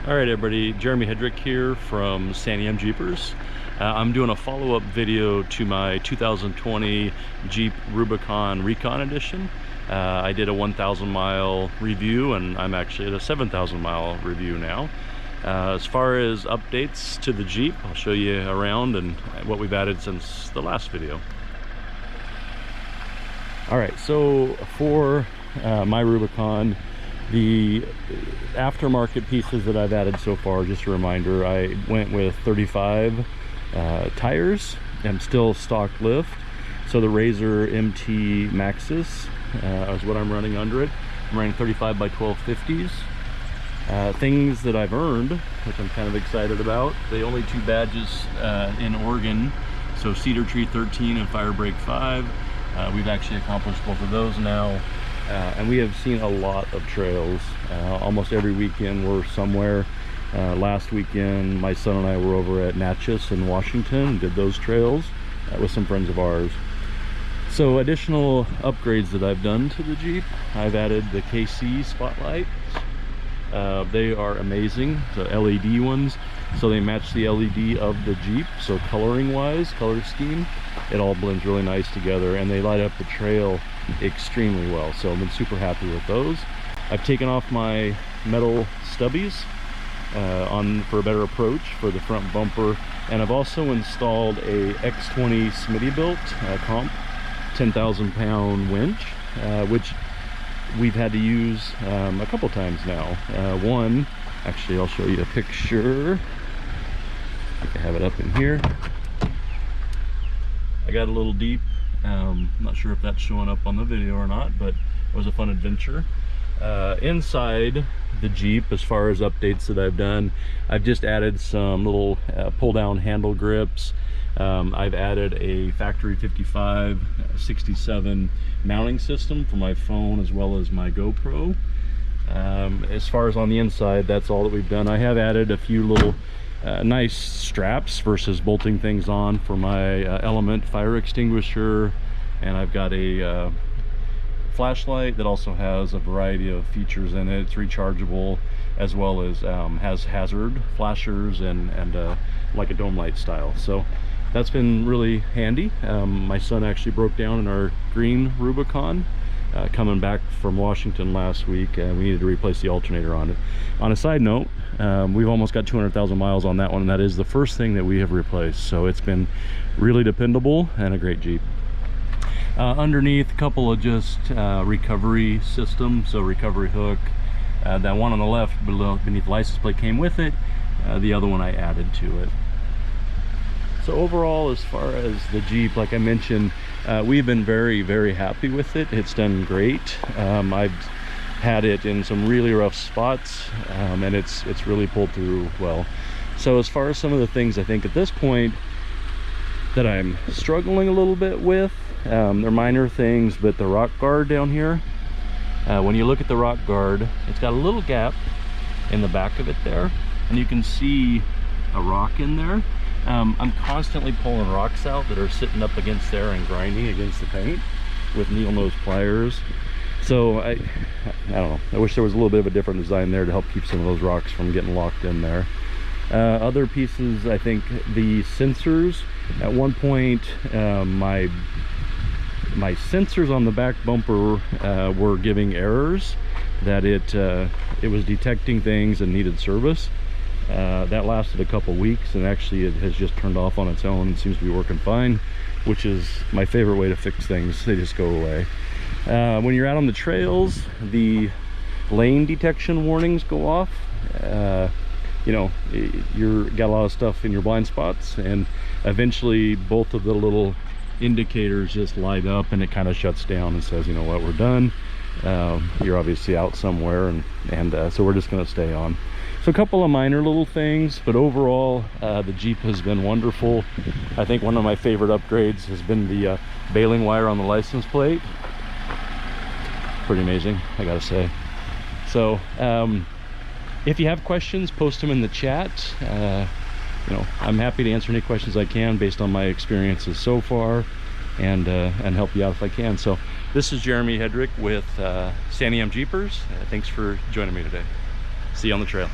All right, everybody, Jeremy Hedrick here from Santiam Jeepers. I'm doing a follow-up video to my 2020 Jeep Rubicon Recon Edition. I did a 1,000 mile review and I'm actually at a 7,000 mile review now. As far as updates to the Jeep, I'll show you around and what we've added since the last video. All right, so for my Rubicon, the aftermarket pieces that I've added so far, just a reminder, I went with 35 tires. I'm still stock lift, so the Razor MT Maxxis is what I'm running under it. I'm running 35 by 1250s. Things that I've earned, which I'm kind of excited about, the only two badges in Oregon, so Cedar Tree 13 and Fire Break 5. We've actually accomplished both of those now. And we have seen a lot of trails. Almost every weekend we're somewhere. Last weekend my son and I were over at Natchez in Washington and did those trails with some friends of ours. So additional upgrades that I've done to the Jeep, I've added the KC spotlights. They are amazing, the LED ones, so they match the LED of the Jeep. So coloring wise, color scheme, it all blends really nice together and they light up the trail extremely well, so I've been super happy with those. I've taken off my metal stubbies for a better approach for the front bumper, and I've also installed a X20 Smittybilt comp 10,000 pound winch, which we've had to use a couple times now. One, actually I'll show you a picture. I think I have it up in here. I got a little deep. Not sure if that's showing up on the video or not, but it was a fun adventure. Inside the Jeep, as far as updates that I've done, I've just added some little pull down handle grips. I've added a factory 55 67 mounting system for my phone as well as my GoPro. As far as on the inside, that's all that we've done. I have added a few little nice straps versus bolting things on for my Element fire extinguisher, and I've got a flashlight that also has a variety of features in it. It's rechargeable, as well as has hazard flashers and like a dome light style. So that's been really handy. My son actually broke down in our green Rubicon coming back from Washington last week, and we needed to replace the alternator on it. On a side note, we've almost got 200,000 miles on that one, and that is the first thing that we have replaced, so it's been really dependable and a great Jeep. Underneath, a couple of just recovery systems, so recovery hook. That one on the left beneath the license plate came with it. The other one I added to it. So overall, as far as the Jeep, like I mentioned, we've been very happy with it. It's done great. I've had it in some really rough spots, and it's really pulled through well. So as far as some of the things I think at this point that I'm struggling a little bit with, they're minor things, but the rock guard down here, when you look at the rock guard, it's got a little gap in the back of it there, and you can see a rock in there. I'm constantly pulling rocks out that are sitting up against there and grinding against the paint with needle nose pliers. So I don't know, I wish there was a little bit of a different design there to help keep some of those rocks from getting locked in there. Other pieces, I think the sensors, at one point my sensors on the back bumper were giving errors, that it was detecting things and needed service. That lasted a couple weeks, and actually it has just turned off on its own and seems to be working fine, which is my favorite way to fix things. They just go away. When you're out on the trails, the lane detection warnings go off. You know, you've got a lot of stuff in your blind spots, and eventually both of the little indicators just light up and it kind of shuts down and says, you know what, we're done. You're obviously out somewhere, and so we're just going to stay on. So a couple of minor little things, but overall the Jeep has been wonderful. I think one of my favorite upgrades has been the baling wire on the license plate. Pretty amazing, I gotta say. So if you have questions, post them in the chat. You know, I'm happy to answer any questions I can based on my experiences so far, and help you out if I can. So this is Jeremy Hedrick with Santiam Jeepers. Thanks for joining me today. See you on the trail.